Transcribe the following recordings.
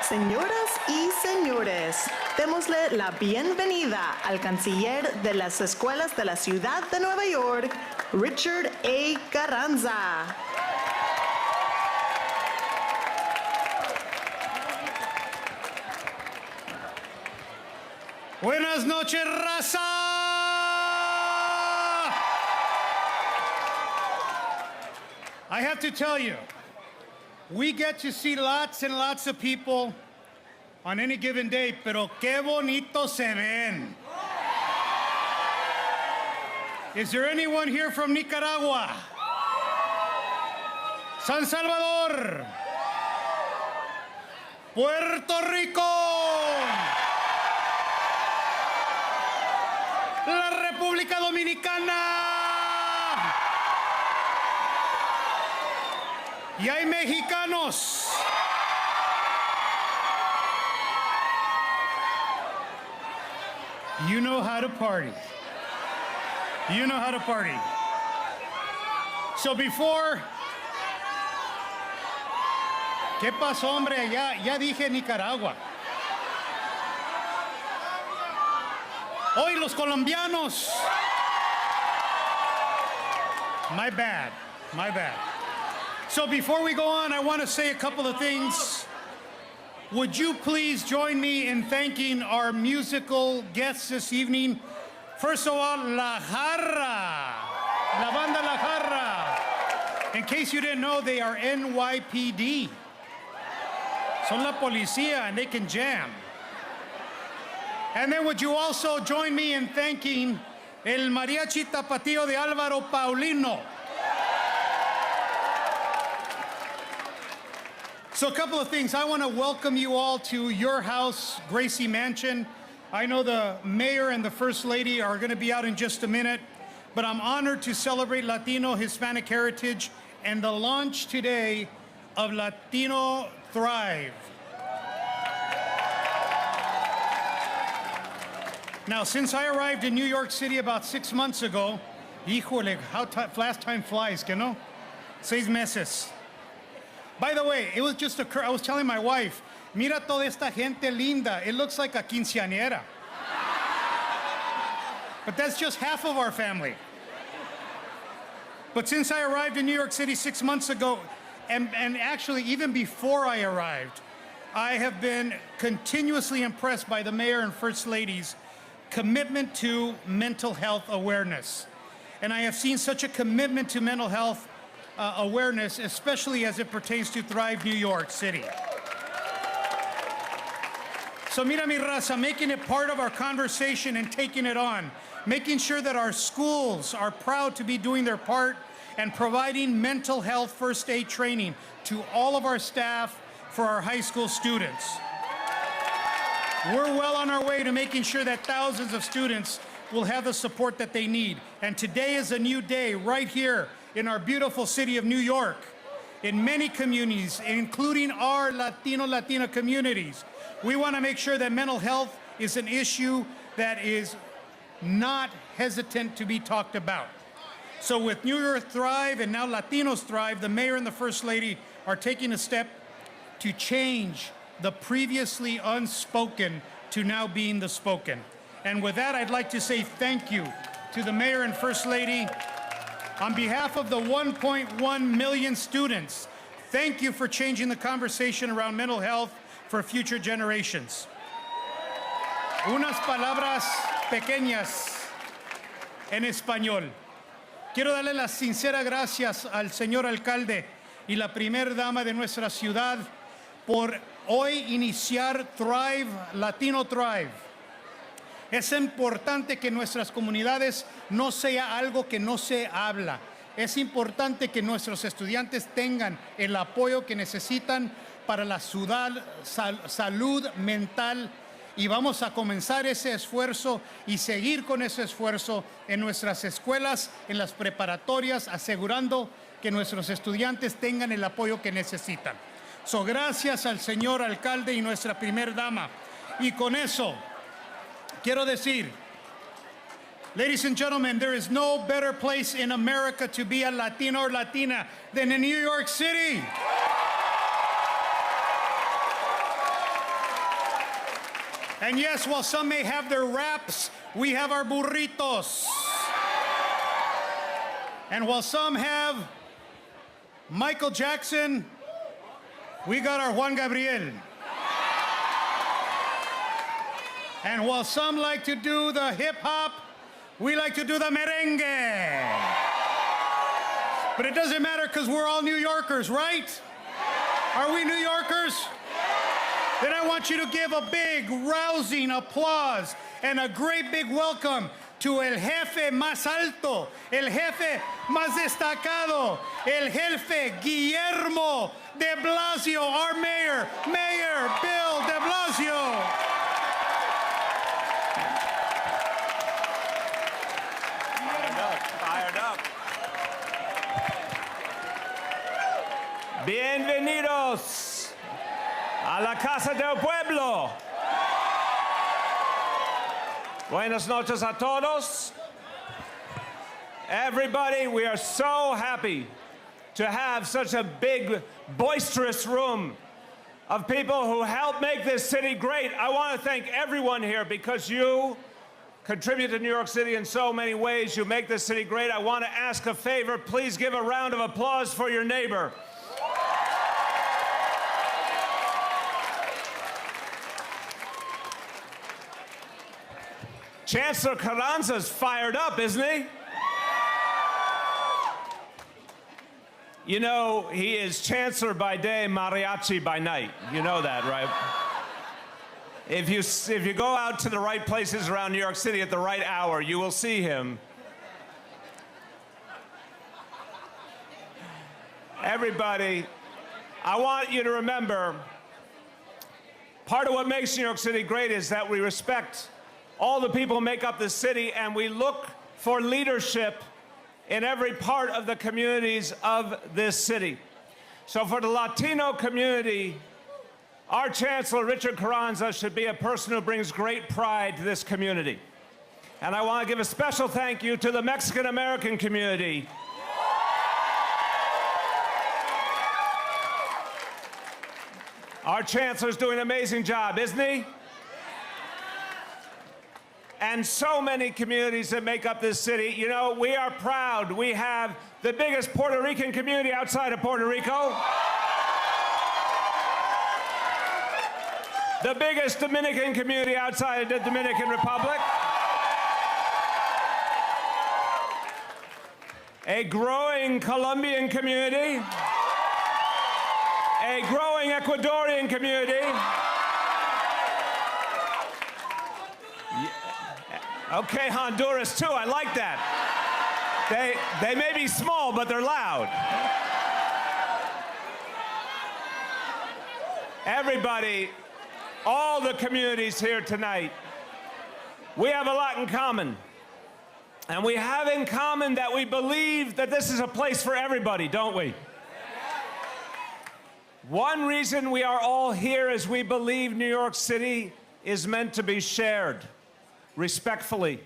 Señoras y señores, démosle la bienvenida al canciller de las escuelas de la ciudad de Nueva York, Richard A. Carranza. Buenas noches, raza. I have to tell you, we get to see lots and lots of people on any given day, pero qué bonito se ven. Is there anyone here from Nicaragua? San Salvador? Puerto Rico? La República Dominicana? Y hay mexicanos. You know how to party. You know how to party. So before... ¿Qué pasó, hombre? Ya dije Nicaragua. Hoy los colombianos. My bad. My bad. So before we go on, I want to say a couple of things. Would you please join me in thanking our musical guests this evening? First of all, La Jarra, La Banda La Jarra. In case you didn't know, they are NYPD. Son la policía and they can jam. And then would you also join me in thanking El Mariachi Tapatío de Álvaro Paulino. So a couple of things. I want to welcome you all to your house, Gracie Mansion. I know the mayor and the first lady are going to be out in just a minute, but I'm honored to celebrate Latino Hispanic heritage and the launch today of Latino Thrive. Now, since I arrived in New York City about 6 months ago, híjole, how fast time flies, que no? 6 meses. By the way, it was just I was telling my wife, mira toda esta gente linda. It looks like a quinceañera. But that's just half of our family. But since I arrived in New York City 6 months ago, and actually even before I arrived, I have been continuously impressed by the mayor and first lady's commitment to mental health awareness. And I have seen such a commitment to mental health awareness, especially as it pertains to Thrive New York City. So mira mi raza, making it part of our conversation and taking it on, making sure that our schools are proud to be doing their part and providing mental health first aid training to all of our staff for our high school students. We're well on our way to making sure that thousands of students will have the support that they need. And today is a new day right here in our beautiful city of New York, in many communities, including our Latina communities. We want to make sure that mental health is an issue that is not hesitant to be talked about. So with New York Thrive and now Latinos Thrive, the mayor and the first lady are taking a step to change the previously unspoken to now being the spoken. And with that, I'd like to say thank you to the mayor and first lady. On behalf of the 1.1 million students, thank you for changing the conversation around mental health for future generations. Unas palabras pequeñas en español. Quiero darle las sinceras gracias al señor alcalde y la primera dama de nuestra ciudad por hoy iniciar Thrive, Latino Thrive. Es importante que nuestras comunidades no sea algo que no se habla. Es importante que nuestros estudiantes tengan el apoyo que necesitan para la salud mental. Y vamos a comenzar ese esfuerzo y seguir con ese esfuerzo en nuestras escuelas, en las preparatorias, asegurando que nuestros estudiantes tengan el apoyo que necesitan. So, gracias al señor alcalde y nuestra primera dama. Y con eso, quiero decir, ladies and gentlemen, there is no better place in America to be a Latino or Latina than in New York City. And yes, while some may have their wraps, we have our burritos. And while some have Michael Jackson, we got our Juan Gabriel. And while some like to do the hip hop, we like to do the merengue. But it doesn't matter because we're all New Yorkers, right? Are we New Yorkers? Then I want you to give a big, rousing applause and a great big welcome to el jefe más alto, el jefe más destacado, el jefe Guillermo de Blasio, our mayor, Mayor Bill de Blasio. Fired up. Bienvenidos a la Casa del Pueblo. Buenas noches a todos. Everybody, we are so happy to have such a big, boisterous room of people who help make this city great. I want to thank everyone here because you contribute to New York City in so many ways. You make this city great. I want to ask a favor. Please give a round of applause for your neighbor. Chancellor Carranza's fired up, isn't he? You know, he is chancellor by day, mariachi by night. You know that, right? If you go out to the right places around New York City at the right hour, you will see him. Everybody, I want you to remember, part of what makes New York City great is that we respect all the people who make up this city, and we look for leadership in every part of the communities of this city. So for the Latino community, our Chancellor, Richard Carranza, should be a person who brings great pride to this community. And I want to give a special thank you to the Mexican-American community. Our Chancellor's doing an amazing job, isn't he? And so many communities that make up this city. You know, we are proud. We have the biggest Puerto Rican community outside of Puerto Rico. The biggest Dominican community outside of the Dominican Republic. A growing Colombian community. A growing Ecuadorian community. Okay, Honduras too, I like that. They may be small, but they're loud. Everybody, all the communities here tonight, we have a lot in common. And we have in common that we believe that this is a place for everybody, don't we? One reason we are all here is we believe New York City is meant to be shared respectfully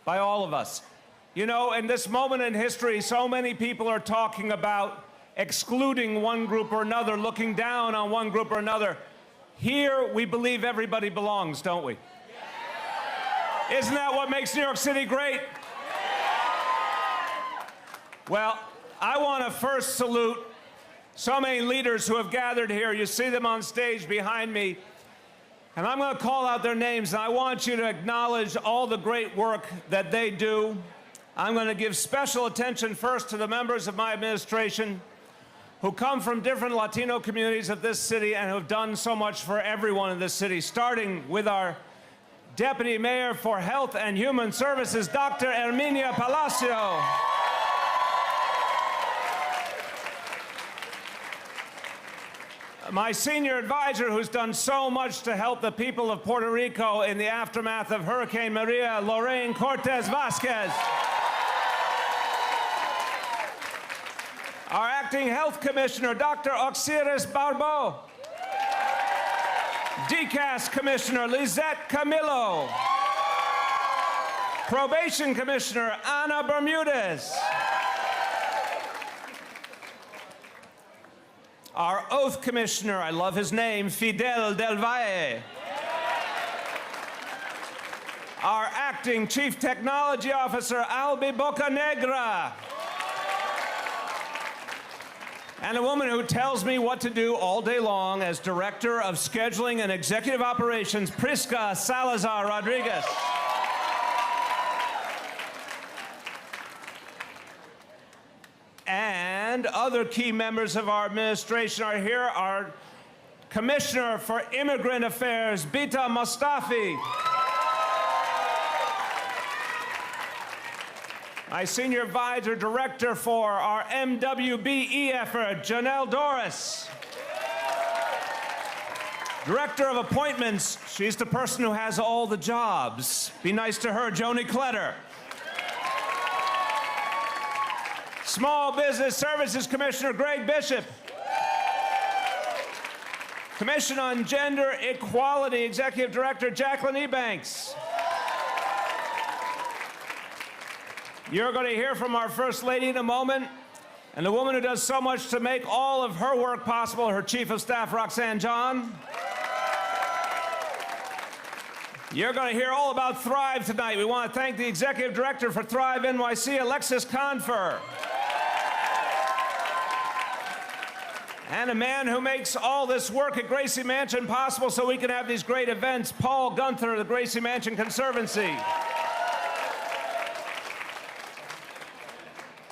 by all of us. You know, in this moment in history, so many people are talking about excluding one group or another, looking down on one group or another. Here, we believe everybody belongs, don't we? Isn't that what makes New York City great? Well, I want to first salute so many leaders who have gathered here. You see them on stage behind me. And I'm going to call out their names, and I want you to acknowledge all the great work that they do. I'm going to give special attention first to the members of my administration who come from different Latino communities of this city and who have done so much for everyone in this city, starting with our Deputy Mayor for Health and Human Services, Dr. Herminia Palacio. My senior advisor who's done so much to help the people of Puerto Rico in the aftermath of Hurricane Maria, Lorraine Cortez Vasquez. Our acting health commissioner, Dr. Oxiris Barbeau. DCAS commissioner, Lizette Camillo. Probation commissioner, Ana Bermudez. Our oath commissioner, I love his name, Fidel Del Valle. our acting Chief Technology Officer, Albi Bocanegra. And a woman who tells me what to do all day long as Director of Scheduling and Executive Operations, Prisca Salazar Rodriguez. And other key members of our administration are here. Our Commissioner for Immigrant Affairs, Bita Mustafi. My Senior Advisor Director for our MWBE effort, Janelle Doris. Director of Appointments, she's the person who has all the jobs. Be nice to her, Joni Kletter. Small Business Services Commissioner, Greg Bishop. Commission on Gender Equality Executive Director, Jacqueline Ebanks. You're going to hear from our First Lady in a moment, and the woman who does so much to make all of her work possible, her Chief of Staff, Roxanne John. You're going to hear all about Thrive tonight. We want to thank the Executive Director for Thrive NYC, Alexis Confer. And a man who makes all this work at Gracie Mansion possible so we can have these great events, Paul Gunther of the Gracie Mansion Conservancy.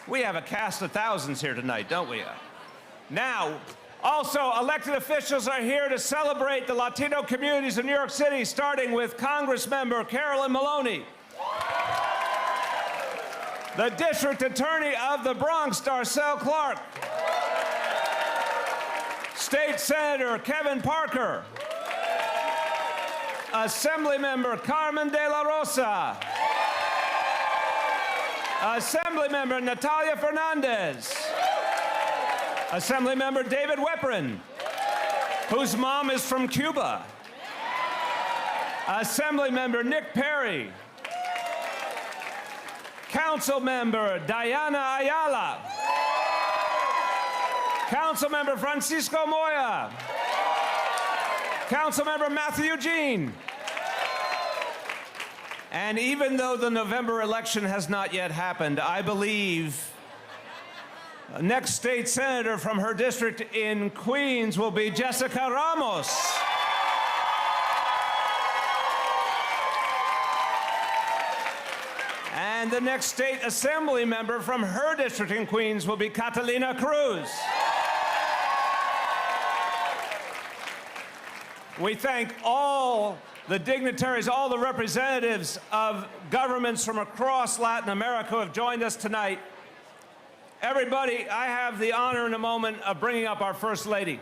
We have a cast of thousands here tonight, don't we? Now, also, elected officials are here to celebrate the Latino communities in New York City, starting with Congressmember Carolyn Maloney, the District Attorney of the Bronx, Darcel Clark, State Senator Kevin Parker, Assemblymember Carmen de la Rosa, Assemblymember Natalia Fernandez, Assemblymember David Weprin, whose mom is from Cuba, Assemblymember Nick Perry, Councilmember Diana Ayala, Councilmember Francisco Moya, Councilmember Matthew Eugene. And even though the November election has not yet happened, I believe the next state senator from her district in Queens will be Jessica Ramos. And the next state assembly member from her district in Queens will be Catalina Cruz. We thank all the dignitaries, all the representatives of governments from across Latin America who have joined us tonight. Everybody, I have the honor in a moment of bringing up our First Lady.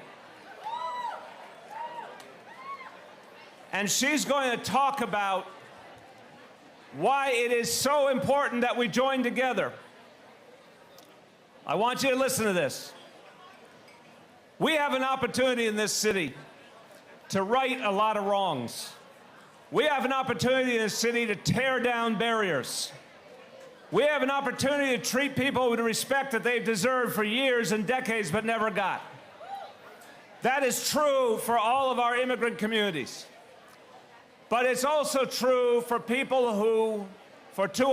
And she's going to talk about why it is so important that we join together. I want you to listen to this. We have an opportunity in this city to right a lot of wrongs. We have an opportunity in this city to tear down barriers. We have an opportunity to treat people with the respect that they've deserved for years and decades but never got. That is true for all of our immigrant communities. But it's also true for people who, for too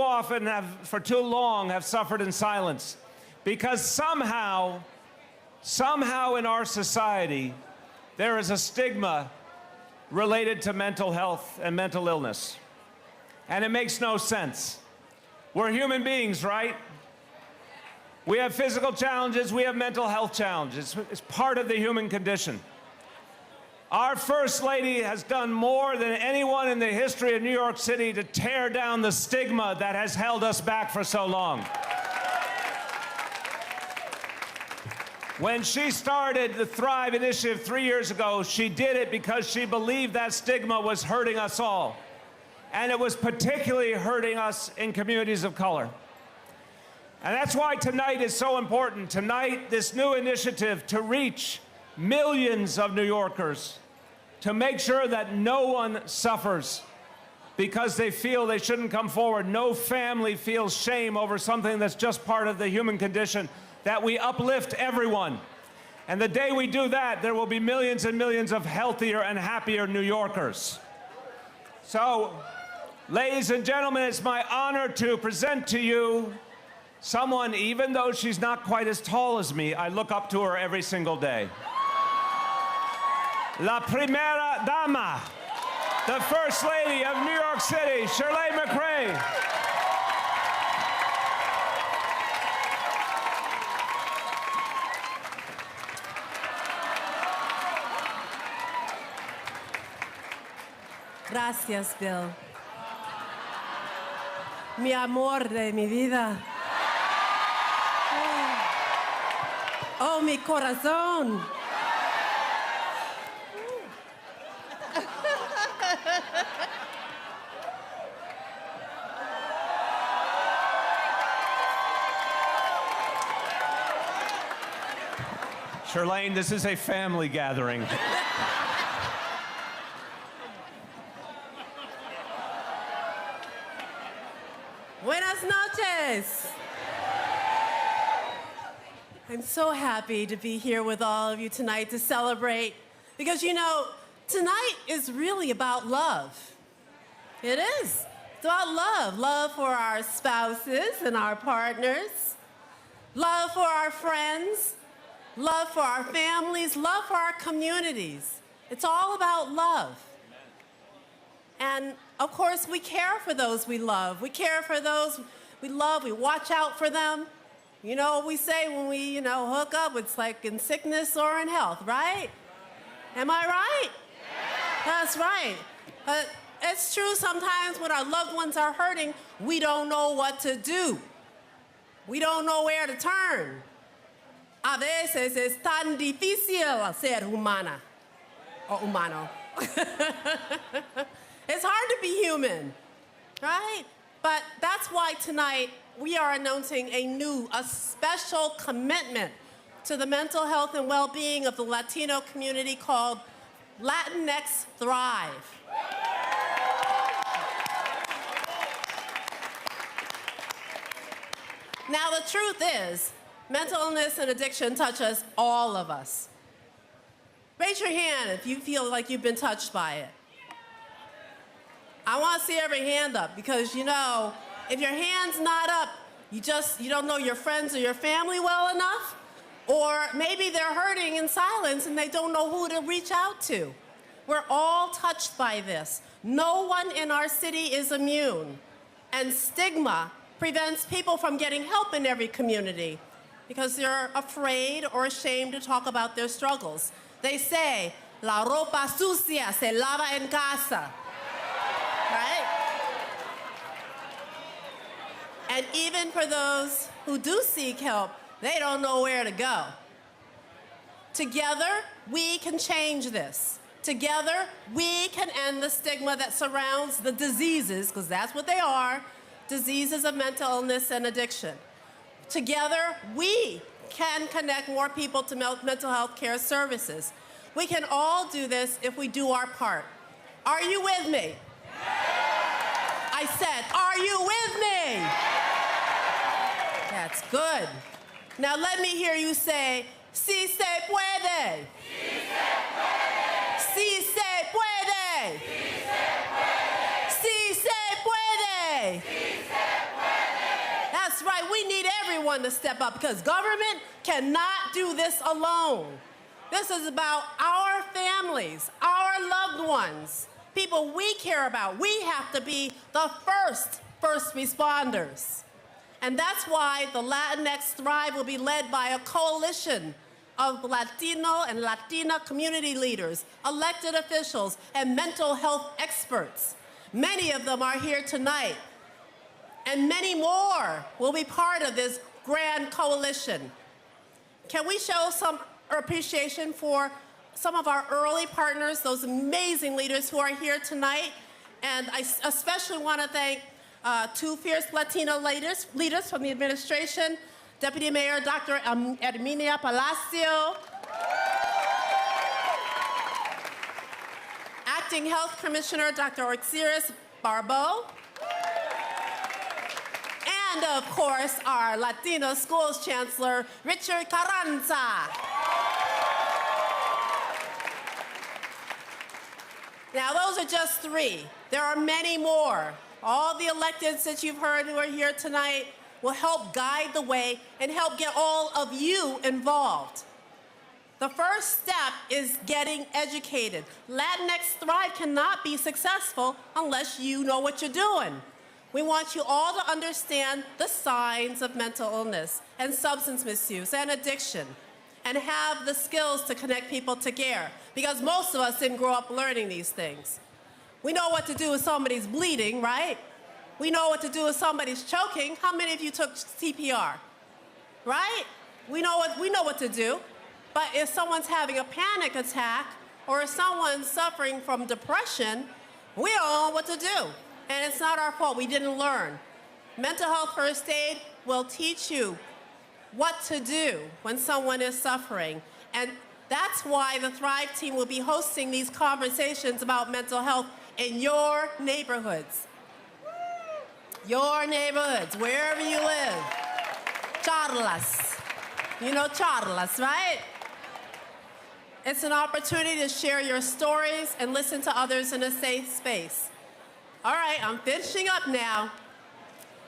long, have suffered in silence. Because somehow in our society, there is a stigma related to mental health and mental illness. And it makes no sense. We're human beings, right? We have physical challenges, we have mental health challenges. It's part of the human condition. Our First Lady has done more than anyone in the history of New York City to tear down the stigma that has held us back for so long. When she started the Thrive Initiative 3 years ago, she did it because she believed that stigma was hurting us all. And it was particularly hurting us in communities of color. And that's why tonight is so important. Tonight, this new initiative to reach millions of New Yorkers, to make sure that no one suffers because they feel they shouldn't come forward. No family feels shame over something that's just part of the human condition, that we uplift everyone. And the day we do that, there will be millions and millions of healthier and happier New Yorkers. So Ladies and gentlemen, it's my honor to present to you someone, even though she's not quite as tall as me, I look up to her every single day. La Primera Dama, the First Lady of New York City, McCray. Gracias, Bill. Mi amor de mi vida. Oh, mi corazón. Charlene, this is a family gathering. Buenas noches. I'm so happy to be here with all of you tonight to celebrate, because you know, tonight is really about love. It is. It's about love. Love for our spouses and our partners, love for our friends, love for our families, love for our communities. It's all about love. And of course, we care for those we love. We care for those we love. We watch out for them. You know what we say when we, hook up? It's like in sickness or in health, right? Am I right? That's right. But it's true sometimes when our loved ones are hurting, we don't know what to do. We don't know where to turn. A veces es tan difícil ser humana o humano. It's hard to be human, right? But that's why tonight we are announcing a special commitment to the mental health and well-being of the Latino community called Latinx Thrive. Now, the truth is, mental illness and addiction touch us, all of us. Raise your hand if you feel like you've been touched by it. I want to see every hand up, because if your hand's not up, you don't know your friends or your family well enough, or maybe they're hurting in silence and they don't know who to reach out to. We're all touched by this. No one in our city is immune. And stigma prevents people from getting help in every community because they're afraid or ashamed to talk about their struggles. They say, la ropa sucia se lava en casa. Right? And even for those who do seek help, they don't know where to go. Together, we can change this. Together, we can end the stigma that surrounds the diseases, because that's what they are, diseases of mental illness and addiction. Together, we can connect more people to mental health care services. We can all do this if we do our part. Are you with me? I said, are you with me? That's good. Now let me hear you say, si se puede. Si se puede. Si se puede. That's right, we need everyone to step up, because government cannot do this alone. This is about our families, our loved ones, people we care about. We have to be the first responders. And that's why the Latinx Thrive will be led by a coalition of Latino and Latina community leaders, elected officials, and mental health experts. Many of them are here tonight, and many more will be part of this grand coalition. Can we show some appreciation for some of our early partners, those amazing leaders who are here tonight? And I especially want to thank two fierce Latino leaders from the administration, Deputy Mayor Dr. Herminia Blasio, Acting Health Commissioner Dr. Alexis, and of course, our Latino Schools Chancellor, Richard Carranza. Now, those are just three. There are many more. All the electeds that you've heard who are here tonight will help guide the way and help get all of you involved. The first step is getting educated. Latinx Thrive cannot be successful unless you know what you're doing. We want you all to understand the signs of mental illness and substance misuse and addiction and have the skills to connect people to care, because most of us didn't grow up learning these things. We know what to do if somebody's bleeding, right? We know what to do if somebody's choking. How many of you took CPR? Right? We know what to do. But if someone's having a panic attack or if someone's suffering from depression, we don't know what to do. And it's not our fault. We didn't learn. Mental health first aid will teach you what to do when someone is suffering. And that's why the Thrive team will be hosting these conversations about mental health in your neighborhoods. Your neighborhoods, wherever you live. Charlas. You know charlas, right? It's an opportunity to share your stories and listen to others in a safe space. All right, I'm finishing up now.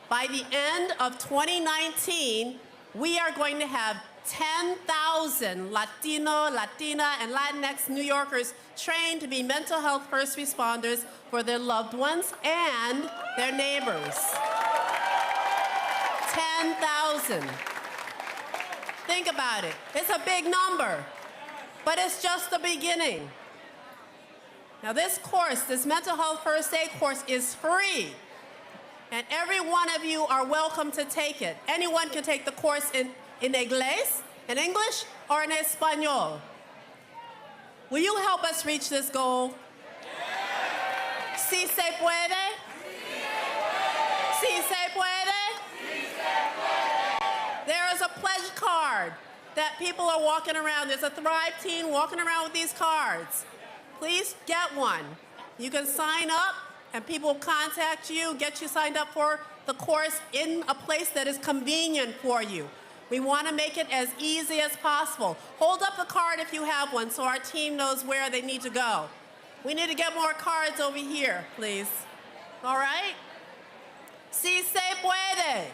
By the end of 2019, we are going to have 10,000 Latino, Latina, and Latinx New Yorkers trained to be mental health first responders for their loved ones and their neighbors. 10,000. Think about it. It's a big number, but it's just the beginning. Now this course, this mental health first aid course is free, and every one of you are welcome to take it. Anyone can take the course in inglés, in English, or in Espanol. Will you help us reach this goal? Si se puede? Si se puede? There is a pledge card that people are walking around. There's a Thrive team walking around with these cards. Please get one. You can sign up and people will contact you, get you signed up for the course in a place that is convenient for you. We want to make it as easy as possible. Hold up the card if you have one so our team knows where they need to go. We need to get more cards over here, please. All right? Si se puede.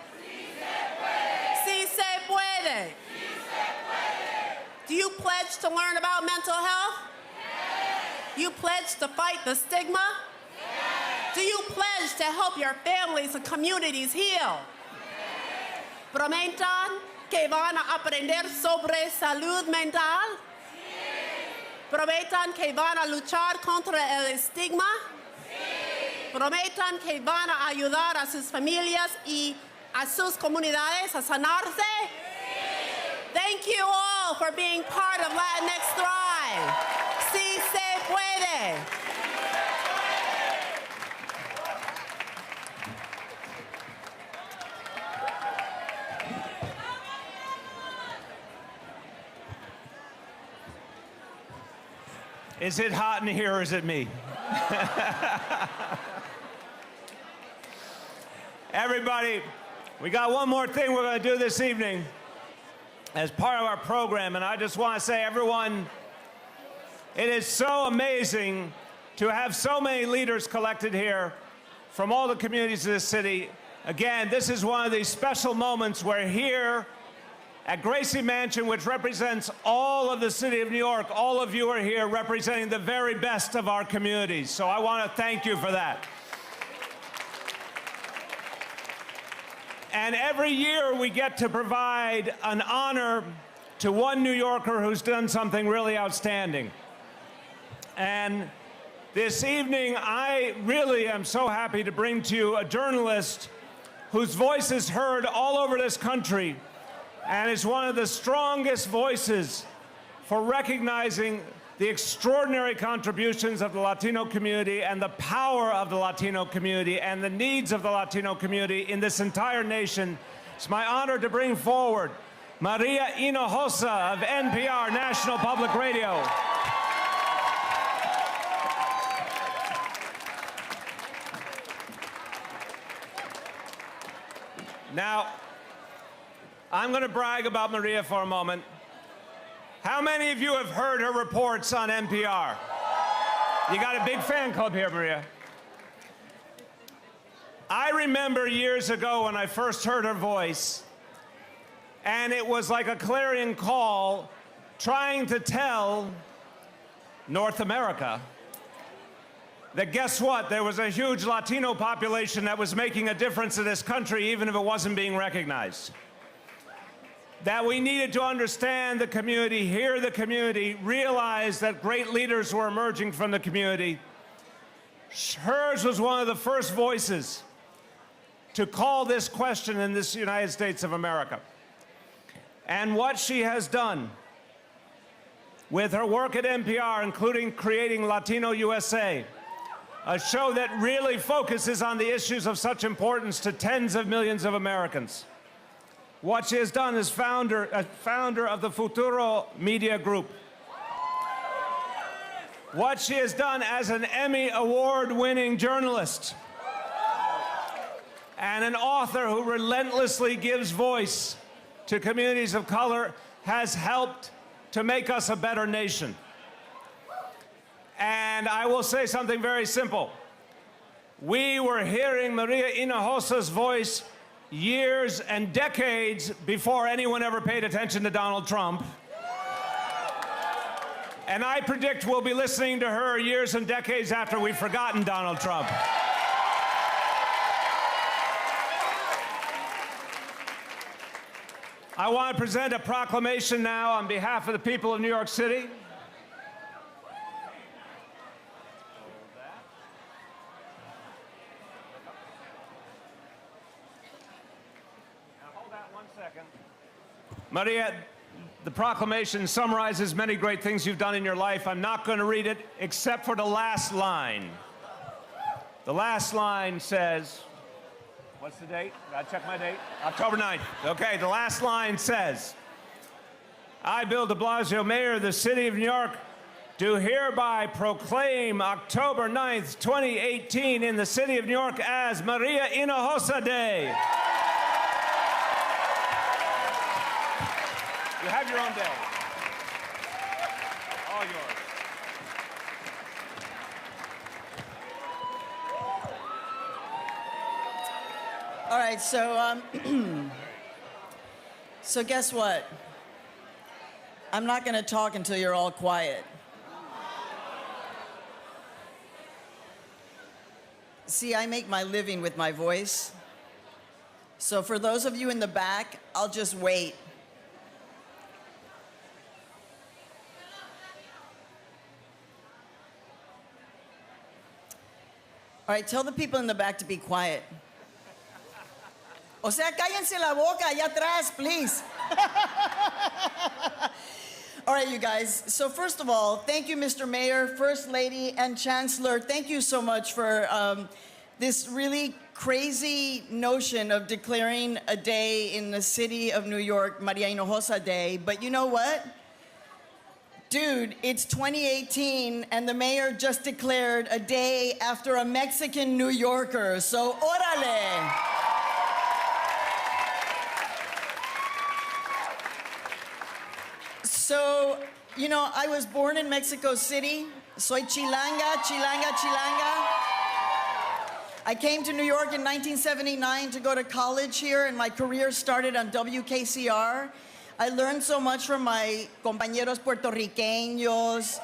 Si se puede. Do you pledge to learn about mental health? You pledge to fight the stigma? Do you pledge to help your families and communities heal? ¿Prometan que van a aprender sobre salud mental? ¿Prometan que van a luchar contra el estigma? ¿Prometan que van a ayudar a sus familias y a sus comunidades a sanarse? Thank you all for being part of Latinx Thrive. Si se puede. Is it hot in here or is it me? Everybody, we got one more thing we're going to do this evening as part of our program, and I just want to say, everyone, it is so amazing to have so many leaders collected here from all the communities of this city. Again, this is one of these special moments where here at Gracie Mansion, which represents all of the city of New York, all of you are here representing the very best of our communities. So I want to thank you for that. And every year we get to provide an honor to one New Yorker who's done something really outstanding. And this evening, I really am so happy to bring to you a journalist whose voice is heard all over this country and is one of the strongest voices for recognizing the extraordinary contributions of the Latino community and the power of the Latino community and the needs of the Latino community in this entire nation. It's my honor to bring forward Maria Hinojosa of NPR, National Public Radio. Now, I'm going to brag about Maria for a moment. How many of you have heard her reports on NPR? You got a big fan club here, Maria. I remember years ago when I first heard her voice, and it was like a clarion call trying to tell North America that guess what? There was a huge Latino population that was making a difference in this country even if it wasn't being recognized. That we needed to understand the community, hear the community, realize that great leaders were emerging from the community. Hers was one of the first voices to call this question in this United States of America. And what she has done with her work at NPR, including creating Latino USA, a show that really focuses on the issues of such importance to tens of millions of Americans. What she has done as founder of the Futuro Media Group. What she has done as an Emmy Award-winning journalist and an author who relentlessly gives voice to communities of color has helped to make us a better nation. And I will say something very simple. We were hearing Maria Hinojosa's voice years and decades before anyone ever paid attention to Donald Trump. And I predict we'll be listening to her years and decades after we've forgotten Donald Trump. I want to present a proclamation now on behalf of the people of New York City. Maria, the proclamation summarizes many great things you've done in your life. I'm not going to read it except for the last line. The last line says, what's the date? Gotta check my date. October 9th. Okay, the last line says, I, Bill de Blasio, Mayor of the City of New York, do hereby proclaim October 9th, 2018 in the City of New York as Maria Hinojosa Day. You have your own day. All yours. All right, so guess what? I'm not going to talk until you're all quiet. See, I make my living with my voice. So for those of you in the back, I'll just wait. All right, tell the people in the back to be quiet. O sea, cállense la boca allá atrás, please. All right, you guys. So first of all, thank you, Mr. Mayor, First Lady, and Chancellor. Thank you so much for this really crazy notion of declaring a day in the city of New York, Maria Hinojosa Day. But you know what? Dude, it's 2018, and the mayor just declared a day after a Mexican New Yorker, so órale. So, you know, I was born in Mexico City. Soy chilanga, chilanga, chilanga. I came to New York in 1979 to go to college here, and my career started on WKCR. I learned so much from my compañeros puertorriqueños,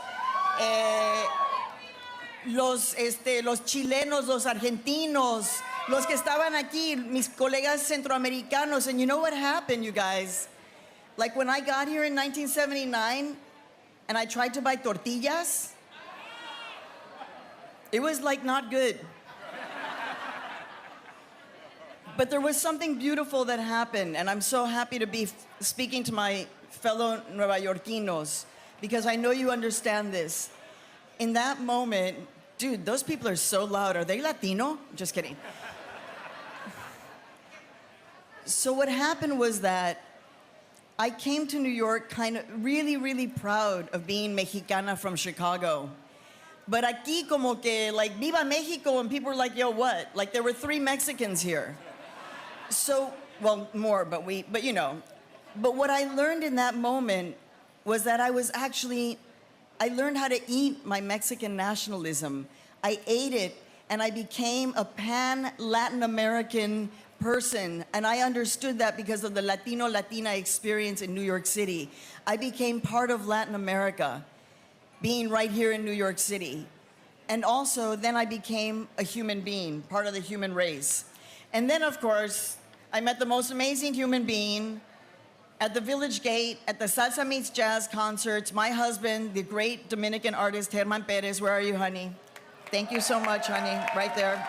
los chilenos, los argentinos, los que estaban aquí, mis colegas centroamericanos. And you know what happened, you guys? Like when I got here in 1979 and I tried to buy tortillas, it was like not good. But there was something beautiful that happened, and I'm so happy to be speaking to my fellow Nueva Yorkinos, because I know you understand this. In that moment, dude, those people are so loud. Are they Latino? Just kidding. So what happened was that I came to New York kind of really, really proud of being Mexicana from Chicago. But aquí como que, like, Viva Mexico, and people were like, yo, what? Like, there were 3 Mexicans here. So, well, more, but you know. But what I learned in that moment was that I learned how to eat my Mexican nationalism. I ate it, and I became a pan-Latin American person. And I understood that because of the Latino-Latina experience in New York City. I became part of Latin America, being right here in New York City. And also, then I became a human being, part of the human race. And then, of course, I met the most amazing human being at the Village Gate, at the Salsa Meets Jazz concerts. My husband, the great Dominican artist, Germán Pérez. Where are you, honey? Thank you so much, honey, right there.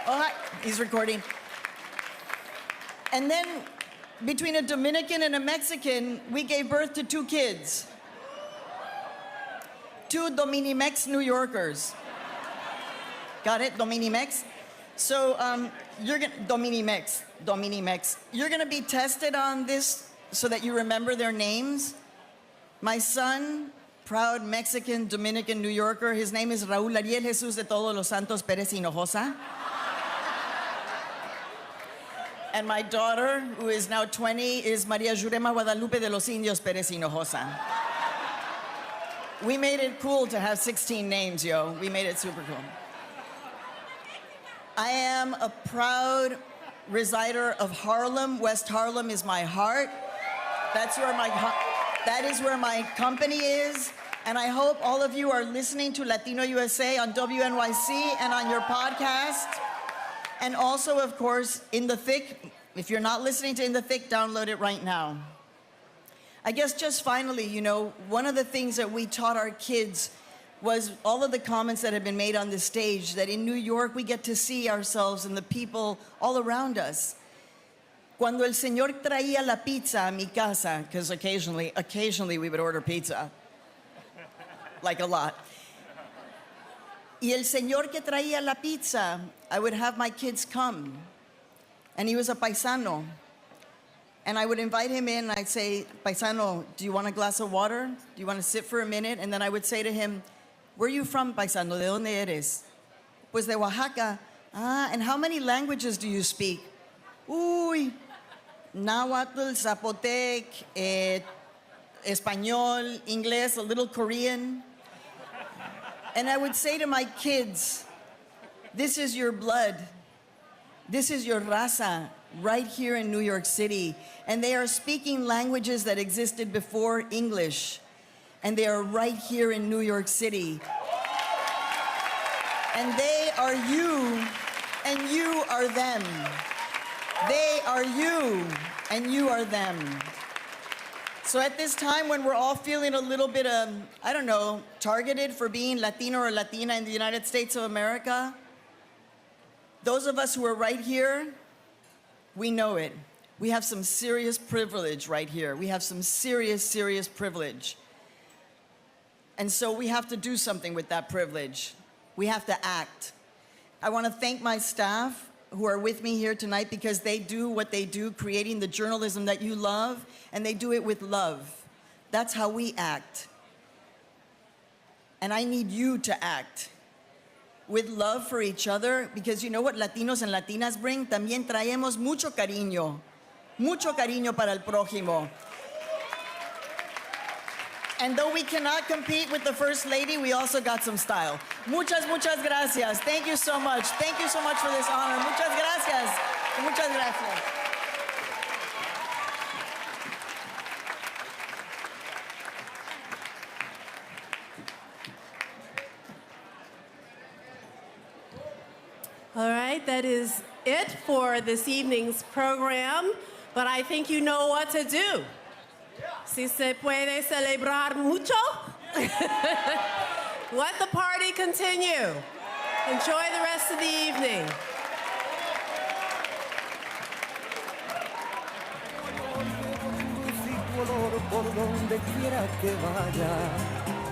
Oh, hi. He's recording. And then, between a Dominican and a Mexican, we gave birth to 2 kids. 2 Dominimex New Yorkers. Got it? Dominimex? So, you're gonna, Dominimex. You're gonna be tested on this so that you remember their names. My son, proud Mexican, Dominican, New Yorker, his name is Raúl Ariel Jesús de Todos los Santos Pérez Hinojosa. And my daughter, who is now 20, is María Jurema Guadalupe de los Indios Pérez Hinojosa. We made it cool to have 16 names, yo. We made it super cool. I am a proud resider of Harlem. West Harlem is my heart. That is where my company is. And I hope all of you are listening to Latino USA on WNYC and on your podcast. And also, of course, In the Thick. If you're not listening to In the Thick, download it right now. I guess just finally, you know, one of the things that we taught our kids was all of the comments that have been made on this stage, that in New York we get to see ourselves and the people all around us. Cuando el señor traía la pizza a mi casa, because occasionally we would order pizza, like a lot. Y el señor que traía la pizza, I would have my kids come, and he was a paisano. And I would invite him in, and I'd say, paisano, do you want a glass of water? Do you want to sit for a minute? And then I would say to him, where are you from, paisano? ¿De dónde eres? Pues de Oaxaca. Ah, and how many languages do you speak? Uy, Nahuatl, Zapotec, Español, Inglés, a little Korean. And I would say to my kids, this is your blood. This is your raza right here in New York City. And they are speaking languages that existed before English. And they are right here in New York City. And they are you, and you are them. They are you, and you are them. So at this time when we're all feeling a little bit, I don't know, targeted for being Latino or Latina in the United States of America, those of us who are right here, we know it. We have some serious privilege right here. We have some serious, serious privilege. And so we have to do something with that privilege. We have to act. I want to thank my staff who are with me here tonight because they do what they do, creating the journalism that you love, and they do it with love. That's how we act. And I need you to act with love for each other, because you know what Latinos and Latinas bring? También traemos mucho cariño para el prójimo. And though we cannot compete with the First Lady, we also got some style. Muchas gracias. Thank you so much. Thank you so much for this honor. Muchas gracias. Muchas gracias. All right, that is it for this evening's program, but I think you know what to do. Si se puede celebrar mucho, let the party continue. Enjoy the rest of the evening. Por donde quiera que vaya.